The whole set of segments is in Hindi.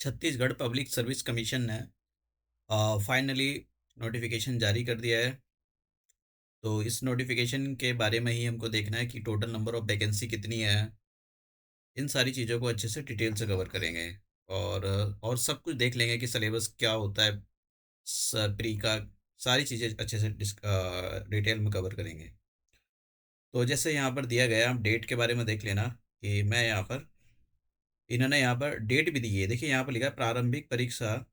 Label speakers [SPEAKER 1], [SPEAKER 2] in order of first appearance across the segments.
[SPEAKER 1] छत्तीसगढ़ पब्लिक सर्विस कमीशन ने फाइनली नोटिफिकेशन जारी कर दिया है। तो इस नोटिफिकेशन के बारे में ही हमको देखना है कि टोटल नंबर ऑफ वैकेंसी कितनी है। इन सारी चीज़ों को अच्छे से डिटेल से कवर करेंगे और सब कुछ देख लेंगे कि सिलेबस क्या होता है। प्री का सारी चीज़ें अच्छे से डिटेल में कवर करेंगे। तो जैसे यहाँ पर दिया गया, आप डेट के बारे में देख लेना कि मैं यहाँ पर इन्होंने यहाँ पर डेट भी दी है। देखिए यहाँ पर लिखा है प्रारंभिक परीक्षा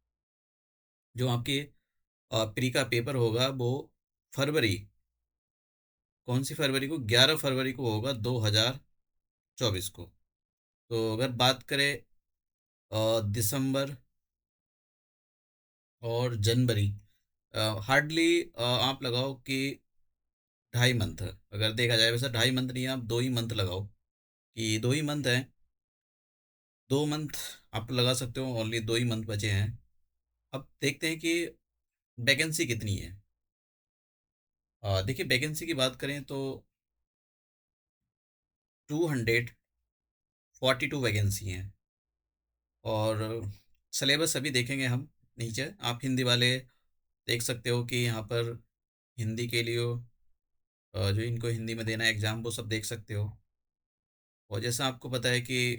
[SPEAKER 1] जो आपकी प्री का पेपर होगा वो फरवरी, कौन सी फरवरी को, 11 फरवरी को होगा 2024 को। तो अगर बात करें दिसंबर और जनवरी, हार्डली आप लगाओ कि 2.5 मंथ, अगर देखा जाए वैसे 2.5 मंथ नहीं, आप 2 ही मंथ लगाओ कि 2 ही मंथ है। 2 मंथ आप लगा सकते हो, ओनली 2 ही मंथ बचे हैं। अब देखते हैं कि वैकेंसी कितनी है। देखिए वैकेंसी की बात करें तो 242 वैकेंसी हैं। और सिलेबस अभी देखेंगे हम नीचे, आप हिंदी वाले देख सकते हो कि यहाँ पर हिंदी के लिए जो इनको हिंदी में देना है एग्ज़ाम वो सब देख सकते हो। और जैसा आपको पता है कि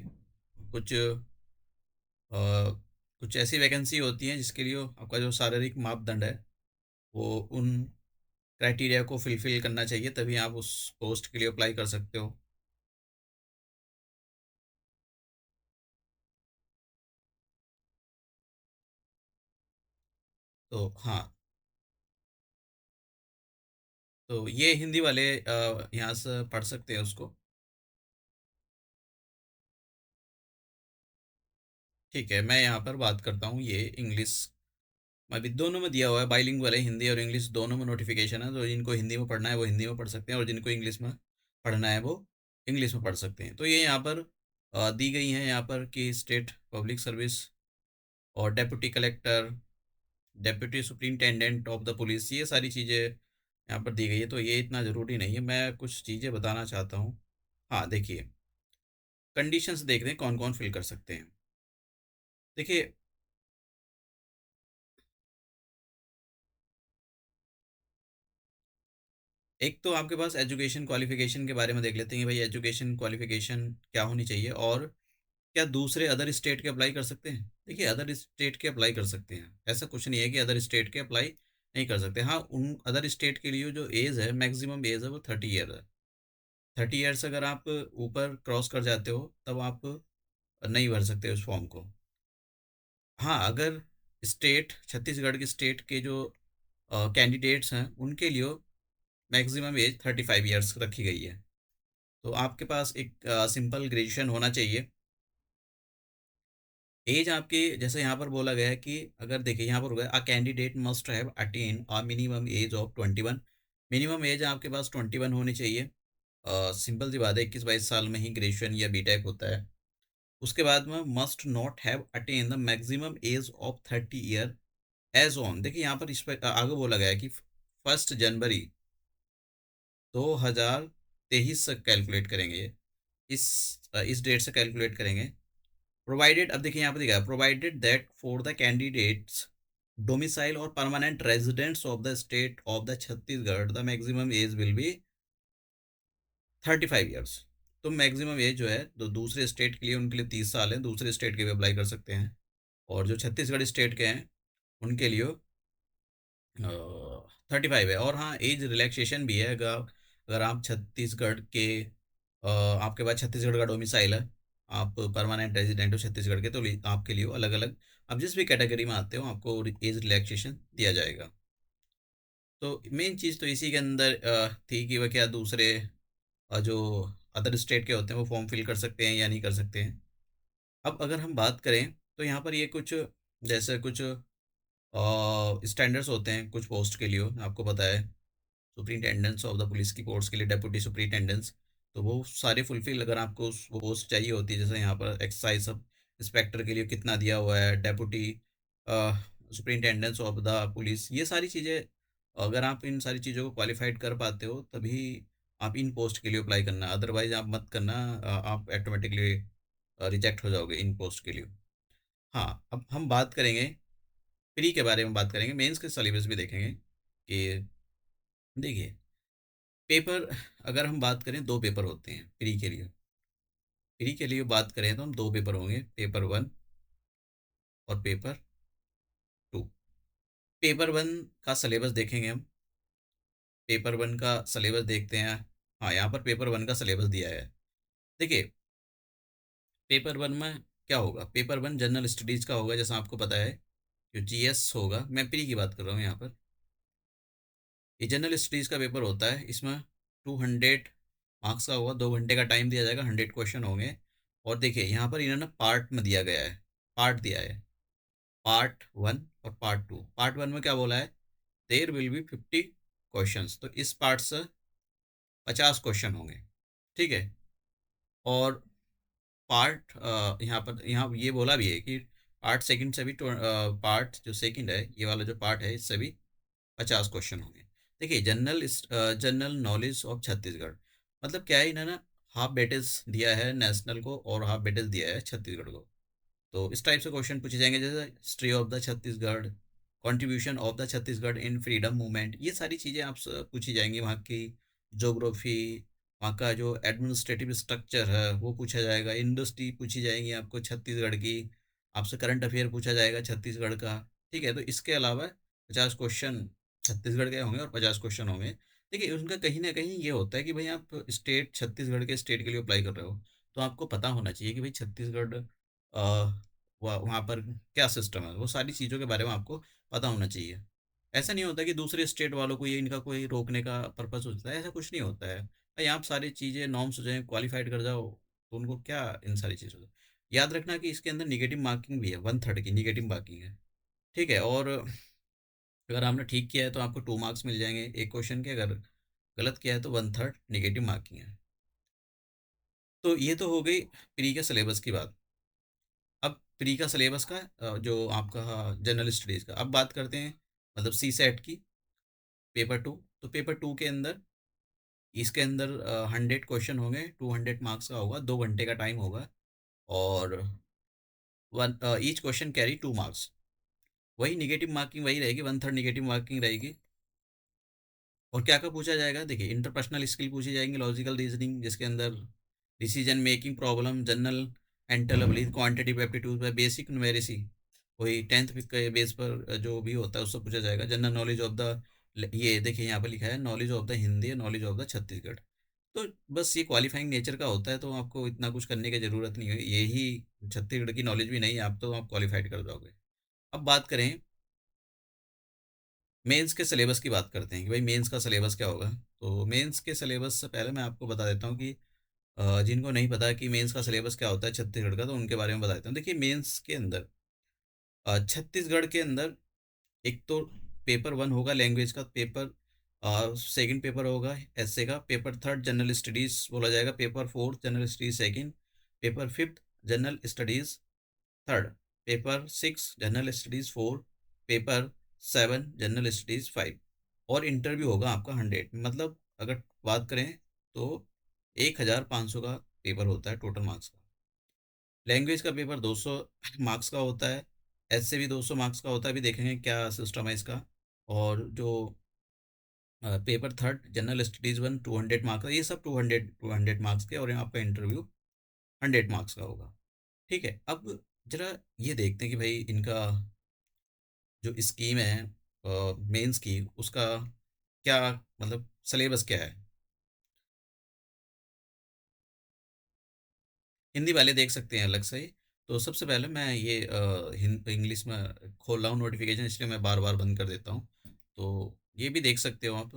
[SPEAKER 1] कुछ कुछ ऐसी वैकेंसी होती हैं जिसके लिए आपका जो शारीरिक मापदंड है वो उन क्राइटेरिया को फुलफिल करना चाहिए, तभी आप उस पोस्ट के लिए अप्लाई कर सकते हो। तो हाँ, तो ये हिंदी वाले यहाँ से पढ़ सकते हैं उसको। ठीक है, मैं यहाँ पर बात करता हूँ ये इंग्लिश। अभी दोनों में दिया हुआ है, बाइलिंगुअल है, हिंदी और इंग्लिश दोनों में नोटिफिकेशन है। तो जिनको हिंदी में पढ़ना है वो हिंदी में पढ़ सकते हैं, और जिनको इंग्लिश में पढ़ना है वो इंग्लिश में पढ़ सकते हैं। तो ये यहाँ पर दी गई हैं यहाँ पर कि स्टेट पब्लिक सर्विस और deputy collector, deputy superintendent of the police, ये सारी चीज़ें यहाँ पर दी गई है। तो ये इतना ज़रूरी नहीं है, मैं कुछ चीज़ें बताना चाहता हूँ। हाँ देखिए, कंडीशंस देख रहे हैं कौन कौन फिल कर सकते हैं। देखिए, एक तो आपके पास एजुकेशन क्वालिफिकेशन के बारे में देख लेते हैं कि भाई एजुकेशन क्वालिफिकेशन क्या होनी चाहिए, और क्या दूसरे अदर स्टेट के अप्लाई कर सकते हैं। देखिए अदर स्टेट के अप्लाई कर सकते हैं, ऐसा कुछ नहीं है कि अदर स्टेट के अप्लाई नहीं कर सकते। हाँ, उन अदर स्टेट के लिए जो एज है, मैक्सिमम एज है वो 30 ईयर है। 30 ईयर्स अगर आप ऊपर क्रॉस कर जाते हो तब आप नहीं भर सकते उस फॉर्म को। हाँ, अगर स्टेट छत्तीसगढ़ के स्टेट के जो कैंडिडेट्स हैं उनके लिए मैक्सिमम एज 35 ईयर्स रखी गई है। तो आपके पास एक सिंपल ग्रेजुएशन होना चाहिए। एज आपकी, जैसे यहाँ पर बोला गया है कि अगर देखिए यहाँ पर होगा a candidate must have attain a minimum age of 21। Minimum age आपके पास 21 होनी चाहिए। सिंपल सी बात है, 21-22 साल में ही ग्रेजुएशन या बीटेक होता है। उसके बाद में must not have attain the maximum age of 30 year age on, देखिए यहाँ पर इस पर आगे बोला गया है कि 1 जनवरी 2023 से कैलकुलेट करेंगे। इस इस डेट से कैलकुलेट करेंगे। प्रोवाइडेड, अब देखिए यहाँ पर दिखा है, provided that for the candidates domicile और permanent residents of the state of the Chhattisgarh the maximum age will be 35 years. तो मैक्सिमम एज जो है तो दूसरे स्टेट के लिए, उनके लिए 30 साल है, दूसरे स्टेट के भी अप्लाई कर सकते हैं। और जो छत्तीसगढ़ स्टेट के हैं उनके लिए 35 है। और हाँ, एज रिलैक्सेशन भी है। अगर अगर आप छत्तीसगढ़ के आपके पास छत्तीसगढ़ का डोमिसाइल है, आप परमानेंट रेजिडेंट हो छत्तीसगढ़ के, तो आपके लिए अलग अलग, आप जिस भी कैटेगरी में आते हो आपको एज रिलैक्सेशन दिया जाएगा। तो मेन चीज़ तो इसी के अंदर थी कि वह क्या दूसरे जो अदर स्टेट के होते हैं वो फॉर्म फिल कर सकते हैं या नहीं कर सकते हैं। अब अगर हम बात करें तो यहाँ पर ये कुछ, जैसे कुछ स्टैंडर्ड्स होते हैं कुछ पोस्ट के लिए, आपको पता है सुप्रिंटेंडेंट्स ऑफ द पुलिस की पोस्ट के लिए डेप्यूटी सुप्रिंटेंडेंट्स, तो वो सारे फुलफिल अगर आपको वो पोस्ट चाहिए होती है। जैसे यहाँ पर एक्साइज सब इंस्पेक्टर के लिए कितना दिया हुआ है, डेप्यूटी सुप्रिंटेंडेंट्स ऑफ द पुलिस, ये सारी चीज़ें अगर आप इन सारी चीज़ों को क्वालिफाइड कर पाते हो तभी आप इन पोस्ट के लिए अप्लाई करना, अदरवाइज आप मत करना। आप ऑटोमेटिकली रिजेक्ट हो जाओगे इन पोस्ट के लिए। हाँ, अब हम बात करेंगे प्री के बारे में, बात करेंगे मेंस के सिलेबस भी देखेंगे कि देखिए पेपर, अगर हम बात करें दो पेपर होते हैं प्री के लिए। प्री के लिए बात करें तो हम दो पेपर होंगे, पेपर वन और पेपर टू। पेपर वन का सिलेबस देखेंगे हम। पेपर वन का सिलेबस देखते हैं। हाँ, यहाँ पर पेपर वन का सिलेबस दिया है। देखिए पेपर वन में क्या होगा, पेपर वन जनरल स्टडीज़ का होगा, जैसा आपको पता है। जो जीएस होगा, मैं प्री की बात कर रहा हूँ यहाँ पर। ये जनरल स्टडीज़ का पेपर होता है, इसमें 200 मार्क्स का होगा, 2 घंटे का टाइम दिया जाएगा, 100 क्वेश्चन होंगे। और देखिए यहाँ पर इन्होंने पार्ट में दिया गया है, पार्ट दिया है, पार्ट वन और पार्ट टू। पार्ट वन में क्या बोला है, देयर विल बी 50 क्वेश्चंस, तो इस पार्ट से 50 क्वेश्चन होंगे। ठीक है। और पार्ट यहाँ पर, यहाँ ये बोला भी है कि पार्ट सेकंड से भी पार्ट जो सेकंड है, ये वाला जो पार्ट है, इससे भी 50 क्वेश्चन होंगे। देखिए जनरल नॉलेज ऑफ छत्तीसगढ़, मतलब क्या है, इन्होंने हाफ वेटेज दिया है नेशनल को और हाफ वेटेज दिया है छत्तीसगढ़ को। तो इस टाइप से क्वेश्चन पूछे जाएंगे, जैसे history of the Chhattisgarh, contribution of the Chhattisgarh in freedom movement, ये सारी चीज़ें आपसे पूछी जाएंगी। वहाँ की जोग्राफी, वहाँ का जो एडमिनिस्ट्रेटिव स्ट्रक्चर है वो पूछा जाएगा, इंडस्ट्री पूछी जाएंगी आपको छत्तीसगढ़ की, आपसे करंट अफेयर पूछा जाएगा छत्तीसगढ़ का। ठीक है, तो इसके अलावा 50 क्वेश्चन छत्तीसगढ़ के होंगे और 50 क्वेश्चन होंगे। देखिए उनका कहीं ना कहीं ये होता है कि भाई आप स्टेट, छत्तीसगढ़ के स्टेट के लिए अप्लाई कर रहे हो, तो आपको पता होना चाहिए कि भाई छत्तीसगढ़ वहाँ पर क्या सिस्टम है, वो सारी चीज़ों के बारे में आपको पता होना चाहिए। ऐसा नहीं होता कि दूसरे स्टेट वालों को ये इनका कोई रोकने का पर्पस होता है, ऐसा कुछ नहीं होता है भाई। आप सारी चीज़ें नॉर्म्स हो जाए, क्वालिफाइड कर जाओ, तो उनको क्या इन सारी चीज़ों से। याद रखना कि इसके अंदर निगेटिव मार्किंग भी है, 1/3 की निगेटिव मार्किंग है। ठीक है। और अगर आपने ठीक किया है तो आपको 2 मार्क्स मिल जाएंगे एक क्वेश्चन के, अगर गलत किया है तो 1/3 निगेटिव मार्किंग है। तो ये तो हो गई प्री के सिलेबस की बात। अब प्री का सिलेबस का जो आपका जनरल स्टडीज़ का, अब बात करते हैं मतलब सी सेट की, पेपर टू। तो पेपर टू के अंदर, इसके अंदर 100 क्वेश्चन होंगे, 200 मार्क्स का होगा, 2 घंटे का टाइम होगा। और one each question carry 2 marks. वही निगेटिव मार्किंग वही रहेगी, 1/3 निगेटिव मार्किंग रहेगी। और क्या क्या पूछा जाएगा, देखिए इंटरपर्सनल स्किल पूछी जाएंगी, लॉजिकल रीजनिंग, जिसके अंदर decision making, problem, general mental ability, quantitative aptitude, basic numeracy, वही 10th के बेस पर जो भी होता है उससे पूछा जाएगा। जनरल नॉलेज ऑफ द, ये देखिए यहाँ पर लिखा है knowledge of the Hindi, knowledge of the Chhattisgarh. तो बस ये क्वालिफाइंग नेचर का होता है, तो आपको इतना कुछ करने की ज़रूरत नहीं है, यही छत्तीसगढ़ की नॉलेज भी नहीं है आप, तो आप क्वालिफाइड कर जाओगे। अब बात करें मेंस के सिलेबस की, बात करते हैं कि भाई मेंस का सिलेबस क्या होगा। तो मेंस के सिलेबस से पहले मैं आपको बता देता हूँ कि जिनको नहीं पता कि मेंस का सिलेबस क्या होता है छत्तीसगढ़ का, तो उनके बारे में बता देता हूँ। देखिए मेंस के अंदर छत्तीसगढ़ के अंदर एक तो पेपर वन होगा लैंग्वेज का पेपर, सेकंड पेपर होगा एसए का, पेपर थर्ड जनरल स्टडीज़ बोला जाएगा, paper fourth general studies second, paper fifth general studies third, paper six general studies four, paper seven general studies five. और इंटरव्यू होगा आपका 100, मतलब अगर बात करें तो 1500 का पेपर होता है टोटल मार्क्स का। लैंग्वेज का पेपर 200 मार्क्स का होता है, ऐसे भी 200 मार्क्स का होता है, अभी देखेंगे क्या सिस्टम है इसका। और जो paper third general studies one 200 marks का, ये सब 200 मार्क्स के, और यहाँ आपका इंटरव्यू 100 मार्क्स का होगा। ठीक है। अब जरा ये देखते हैं कि भाई इनका जो स्कीम है मेंस की, उसका क्या मतलब सिलेबस क्या है। हिंदी वाले देख सकते हैं अलग से ही। तो सबसे पहले मैं ये इंग्लिश में खोल रहा हूँ नोटिफिकेशन, इसलिए मैं बार बार बंद कर देता हूँ। तो ये भी देख सकते हो आप।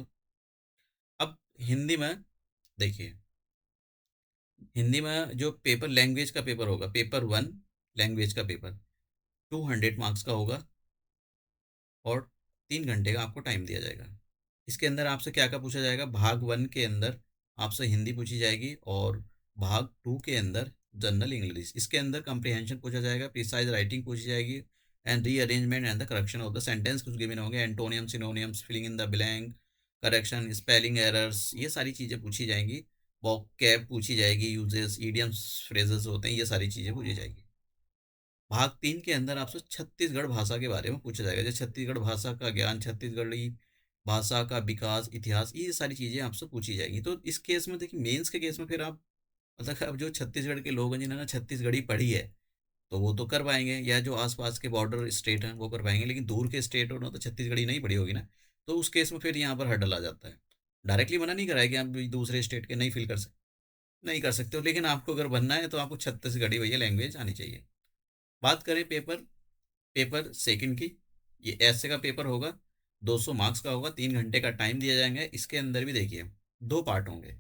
[SPEAKER 1] अब हिंदी में देखिए, हिंदी में जो पेपर लैंग्वेज का पेपर होगा, पेपर वन लैंग्वेज का पेपर 200 मार्क्स का होगा, और 3 घंटे का आपको टाइम दिया जाएगा। इसके अंदर आपसे क्या क्या पूछा जाएगा, भाग वन के अंदर आपसे हिंदी पूछी जाएगी, और भाग टू के अंदर जनरल इंग्लिश, इसके अंदर कंप्रीहेंशन पूछा जाएगा, प्रिसाइज राइटिंग पूछी जाएगी, and rearrangement and the correction of the sentence कुछ गिवन होंगे, antonym synonyms, filling in the blank, correction, spelling errors, ये सारी चीज़ें पूछी जाएंगी। वोकैब पूछी जाएगी, यूजेस, ईडियम्स, फ्रेजेस होते हैं, ये सारी चीज़ें पूछी जाएगी। भाग 3 के अंदर आपसे छत्तीसगढ़ भाषा के बारे में पूछा जाएगा, जैसे छत्तीसगढ़ भाषा का ज्ञान, छत्तीसगढ़ी भाषा का विकास, इतिहास, ये सारी चीज़ें आपसे पूछी जाएँगी। तो इस केस में देखिए, मेंस के केस में फिर आप मतलब अब जो छत्तीसगढ़ के लोग हैं जिन्होंने छत्तीसगढ़ी पढ़ी है, तो वो तो कर पाएँगे, या जो आस-पास के बॉर्डर स्टेट हैं वो कर पाएँगे, लेकिन दूर के स्टेट उन्होंने तो छत्तीसगढ़ी नहीं पढ़ी होगी ना, तो उस केस में फिर यहाँ पर हर्डल आ जाता है। डायरेक्टली मना नहीं करा है कि आप भी दूसरे स्टेट के नहीं कर सकते हो, लेकिन आपको अगर बनना है तो आपको छत्तीसगढ़ी भैया लैंग्वेज आनी चाहिए। बात करें पेपर पेपर सेकंड की, ये ऐसे का पेपर होगा, 200 मार्क्स का होगा, 3 घंटे का टाइम दिया जाएगा। इसके अंदर भी देखिए 2 पार्ट होंगे।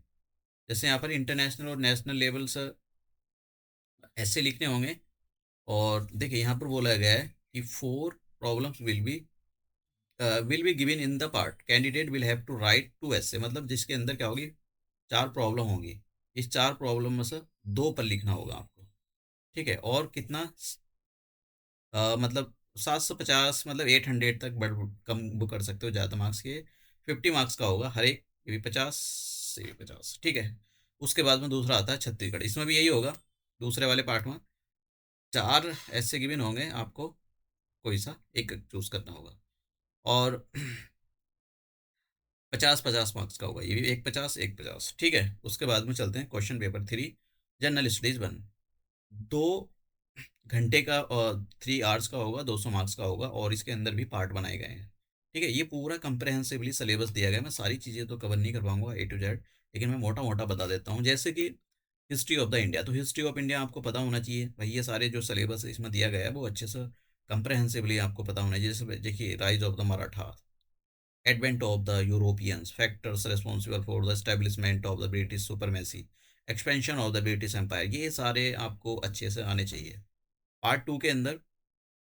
[SPEAKER 1] जैसे यहाँ पर इंटरनेशनल और नेशनल लेवल से ऐसे लिखने होंगे, और देखिए यहाँ पर बोला गया है कि 4 problems will be given in the part, candidate will have to write 2 ऐसे, मतलब जिसके अंदर क्या होगी, 4 प्रॉब्लम होंगी। इस 4 प्रॉब्लम में से 2 पर लिखना होगा आपको, ठीक है? और कितना मतलब 750, मतलब 800 तक बढ़ कम वो कर सकते हो, ज़्यादा मार्क्स के 50 मार्क्स का होगा हर एक, ये भी 50 से भी 50, ठीक है। उसके बाद में दूसरा आता है छत्तीसगढ़, इसमें भी यही होगा। दूसरे वाले पार्ट में 4 ऐसे गिवन होंगे, आपको कोई सा एक चूज करना होगा, और 50-50 मार्क्स का होगा, ये भी एक 50 एक 50, ठीक है। उसके बाद में चलते हैं क्वेश्चन पेपर 3, जनरल स्टडीज 1। 2 घंटे का और 3 आवर्स का होगा, 200 मार्क्स का होगा, और इसके अंदर भी पार्ट बनाए गए हैं, ठीक है। ये पूरा कंप्रहेंसिवली सिलेबस दिया गया है। मैं सारी चीज़ें तो कवर नहीं कर पाऊंगा ए टू जेड, लेकिन मैं मोटा मोटा बता देता हूँ। जैसे कि हिस्ट्री ऑफ द इंडिया, तो हिस्ट्री ऑफ इंडिया आपको पता होना चाहिए भाई, ये सारे जो सिलेबस इसमें दिया गया है वो अच्छे से कंप्रहेंसिवली आपको पता होना चाहिए। जैसे देखिए, rise of the Maratha, advent of the Europeans, factors responsible for the establishment of the British supremacy, expansion of the British Empire, ये सारे आपको अच्छे से आने चाहिए। पार्ट टू के अंदर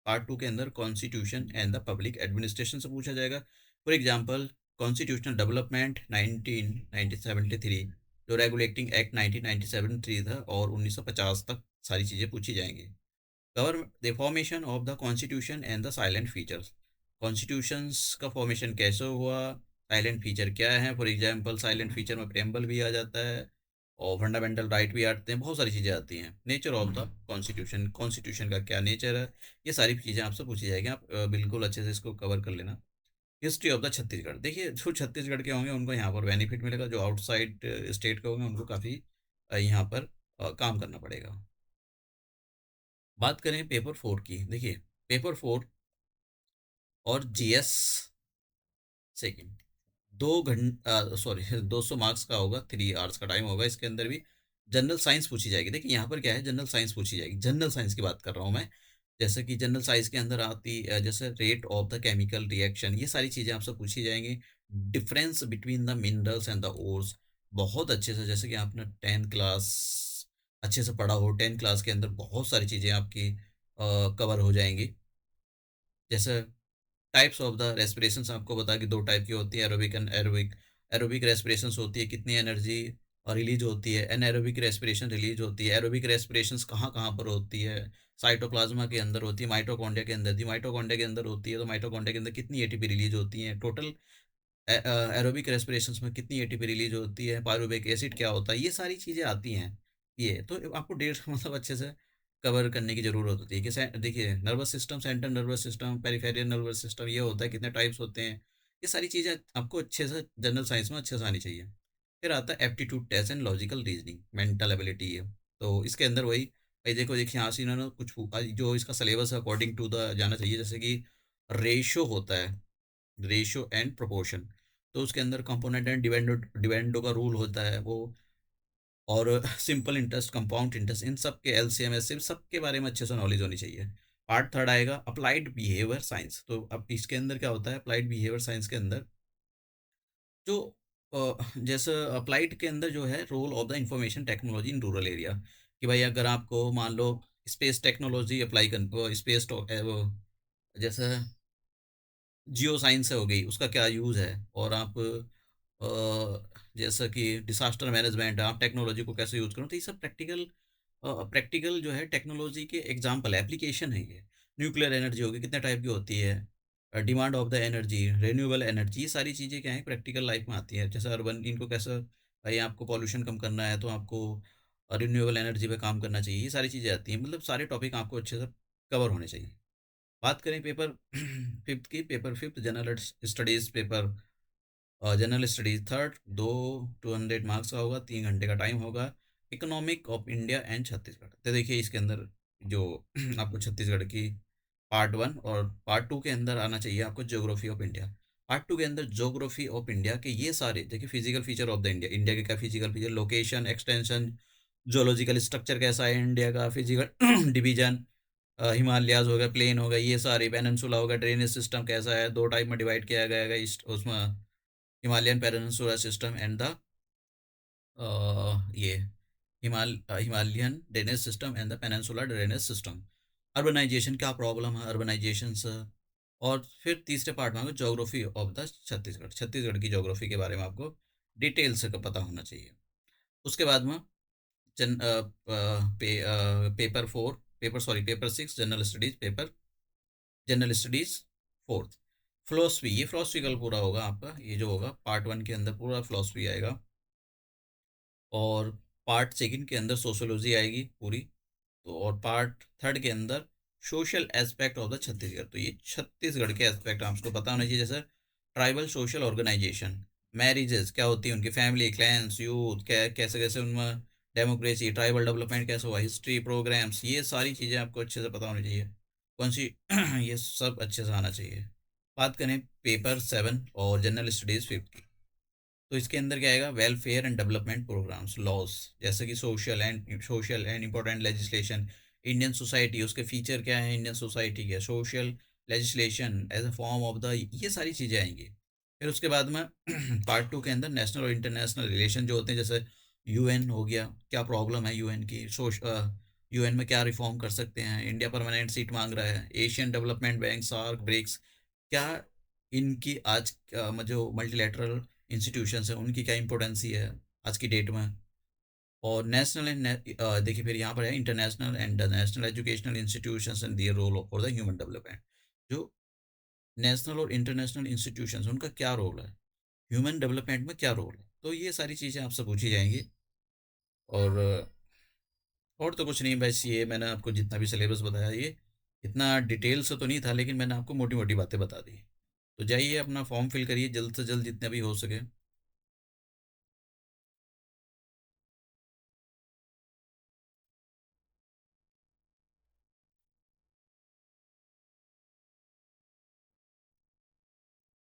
[SPEAKER 1] पार्ट टू के अंदर constitution and the public administration से पूछा जाएगा। फॉर एग्जांपल, कॉन्स्टिट्यूशनल डेवलपमेंट 1973, जो रेगुलेटिंग एक्ट 1997 था, और 1950 तक सारी चीज़ें पूछी जाएंगी। Cover the formation of the constitution and the salient features, constitutions का फॉर्मेशन कैसे हुआ, साइलेंट फीचर क्या है। फॉर एग्जांपल, साइलेंट फीचर में प्रेम्बल भी आ जाता है, और फंडामेंटल राइट भी आते हैं, बहुत सारी चीज़ें आती हैं। Nature of the constitution, constitution का क्या नेचर है, ये सारी चीज़ें आपसे पूछी जाएगी। आप बिल्कुल अच्छे से इसको कवर कर लेना। हिस्ट्री ऑफ द छत्तीसगढ़, देखिए जो छत्तीसगढ़ के होंगे उनको यहाँ पर बेनिफिट मिलेगा, जो आउटसाइड स्टेट के होंगे उनको काफ़ी यहाँ पर काम करना पड़ेगा। बात करें पेपर 4 की, देखिए पेपर 4 और जीएस सेकंड, 2 घंटा सॉरी 200 मार्क्स का होगा, 3 आवर्स का टाइम होगा। इसके अंदर भी जनरल साइंस पूछी जाएगी। देखिए यहाँ पर क्या है, जनरल साइंस पूछी जाएगी, जनरल साइंस की बात कर रहा हूँ मैं। जैसे कि जनरल साइंस के अंदर आती जैसे rate of the chemical reaction, ये सारी चीज़ें आपसे पूछी जाएंगी। Difference between the minerals and the ores, बहुत अच्छे से, जैसे कि आपने 10th क्लास अच्छे से पढ़ा हो, 10th क्लास के अंदर बहुत सारी चीज़ें आपकी कवर हो जाएंगी। जैसे टाइप्स ऑफ द रेस्पिरेशंस आपको बता कि 2 टाइप की होती है, एरोबिक एंड एरोबिक। एरोबिक रेस्पिरेशंस होती है, कितनी एनर्जी रिलीज होती है। एनएरोबिक रेस्पिरेशन रिलीज होती है। एरोबिक रेस्पिरेशंस कहाँ कहाँ पर होती है, साइटोप्लाज्मा के अंदर होती है, माइटोकॉन्ड्रिया के अंदर थी, माइटोकॉन्ड्रिया के अंदर होती है, तो माइटोकॉन्ड्रिया के अंदर कितनी एटीपी रिलीज होती है टोटल। एरोबिक रेस्पिरेशंस में कितनी एटीपी रिलीज होती है, पायरुवेक एसिड क्या होता है, ये सारी चीज़ें आती हैं। ये तो आपको डेढ़ मतलब अच्छे से कवर करने की ज़रूरत होती है कि देखिए, nervous system, central nervous system, peripheral nervous system, ये होता है, कितने टाइप्स होते हैं, ये सारी चीज़ें आपको अच्छे से जनरल साइंस में अच्छे से आनी चाहिए। फिर आता है aptitude test and logical reasoning, mental ability है। तो इसके अंदर वही भाई देखो, देखिए यहाँ से इन्होंने कुछ जो इसका सिलेबस है अकॉर्डिंग टू द जाना चाहिए। जैसे कि रेशो होता है, रेशियो एंड प्रोपोर्शन, तो उसके अंदर कंपोनेंट एंड डिवेंडो का रूल होता है वो, और सिंपल इंटरेस्ट, कंपाउंड इंटरेस्ट, इन सब के एलसीएम एससीएम सबके बारे में अच्छे से नॉलेज होनी चाहिए। पार्ट थर्ड आएगा अप्लाइड बिहेवियर साइंस। तो अब इसके अंदर क्या होता है, अप्लाइड बिहेवियर साइंस के अंदर जो जैसे अप्लाइड के अंदर जो है, role of the information technology in rural area, कि भाई अगर आपको मान लो स्पेस टेक्नोलॉजी अप्लाई कर, स्पेस जैसे जियो साइंस हो गई, उसका क्या यूज़ है, और आप जैसा कि डिसास्टर मैनेजमेंट है, आप टेक्नोलॉजी को कैसे यूज़ करो, तो ये सब प्रैक्टिकल जो है टेक्नोलॉजी के एग्जाम्पल एप्लीकेशन है ये। न्यूक्लियर एनर्जी होगी, कितने टाइप की होती है, demand of the energy, renewable energy, ये सारी चीज़ें क्या है प्रैक्टिकल लाइफ में आती हैं। जैसे अर्बन, इनको कैसे भाई आपको पॉल्यूशन कम करना है, तो आपको रिन्यूएबल एनर्जी पे काम करना चाहिए, ये सारी चीज़ें आती हैं। मतलब सारे टॉपिक आपको अच्छे से कवर होने चाहिए। बात करें पेपर फिफ्थ की, paper fifth general studies paper, general studies third, दो 200 मार्क्स का होगा, 3 घंटे का टाइम होगा। Economic of India and Chhattisgarh, तो देखिए इसके अंदर जो आपको छत्तीसगढ़ की पार्ट वन और पार्ट टू के अंदर आना चाहिए आपको geography of India. Part two के अंदर ज्योग्राफी ऑफ इंडिया के ये सारे देखिए, physical feature of the India, India के क्या physical feature, location, extension, zoological structure कैसा है इंडिया का, फिजिकल डिवीजन, हिमालयाज़ हो गया, प्लेन हो गया, ये सारे पेनिनसुला हो गया, ड्रेनेज सिस्टम कैसा है, 2 टाइप में डिवाइड किया गया है ईस्ट उसमें, Himalayan peninsula system and the ये Himalayan drainage system and the peninsula drainage system. Urbanization क्या प्रॉब्लम है, अर्बनाइजेशन से। और फिर तीसरे पार्ट में आपको geography of the Chhattisgarh, Chhattisgarh की ज्योग्राफी के बारे में आपको डिटेल से पता होना चाहिए। उसके बाद में जन paper four, paper six general studies, paper general studies fourth, philosophy, ये फिलोसफी कल पूरा होगा आपका, ये जो होगा पार्ट वन के अंदर पूरा फिलोसफी आएगा। और पार्ट सेकंड के अंदर सोशियोलॉजी आएगी पूरी। तो और पार्ट थर्ड के अंदर social aspect of the Chhattisgarh, तो ये छत्तीसगढ़ के एस्पेक्ट आपको पता होना चाहिए, जैसे ट्राइबल सोशल ऑर्गेनाइजेशन, मैरिजेस क्या होती है उनकी, फैमिली, क्लैंस, यूथ, कैसे कैसे उनमें डेमोक्रेसी, ट्राइबल डेवलपमेंट कैसे हुआ, हिस्ट्री, प्रोग्राम्स, ये सारी चीज़ें आपको अच्छे से पता होनी चाहिए। कौन सी ये सब अच्छे से आना चाहिए। बात करें पेपर सेवन और जनरल स्टडीज़ फिफ्थ की, तो इसके अंदर क्या आएगा, welfare and development programmes, laws, जैसे कि social and important legislation, Indian society, उसके फीचर क्या है, इंडियन सोसाइटी के social legislation as a form of the, ये सारी चीज़ें आएंगी। फिर उसके बाद में पार्ट टू के अंदर नेशनल और इंटरनेशनल रिलेशन जो होते हैं, जैसे यूएन हो गया, क्या प्रॉब्लम है यूएन की, यूएन में क्या रिफॉर्म कर सकते हैं, इंडिया परमानेंट सीट मांग रहा है, Asian development bank, SAARC, BRICS, क्या इनकी आज जो मल्टीलेटरल इंस्टीट्यूशंस हैं उनकी क्या इंपॉर्टेंसी है आज की डेट में। और नेशनल एंड देखिए फिर यहाँ पर है international and national educational institutions and their role for the human development, जो नेशनल और इंटरनेशनल इंस्टीट्यूशंस उनका क्या रोल है, ह्यूमन डेवलपमेंट में क्या रोल है, तो ये सारी चीज़ें आपसे पूछी जाएंगी। और और तो कुछ नहीं, बस ये मैंने आपको जितना भी सिलेबस बताया, ये इतना डिटेल से तो नहीं था, लेकिन मैंने आपको मोटी मोटी बातें बता दी। तो जाइए अपना फॉर्म फिल करिए जल्द से जल्द जितने भी हो सके।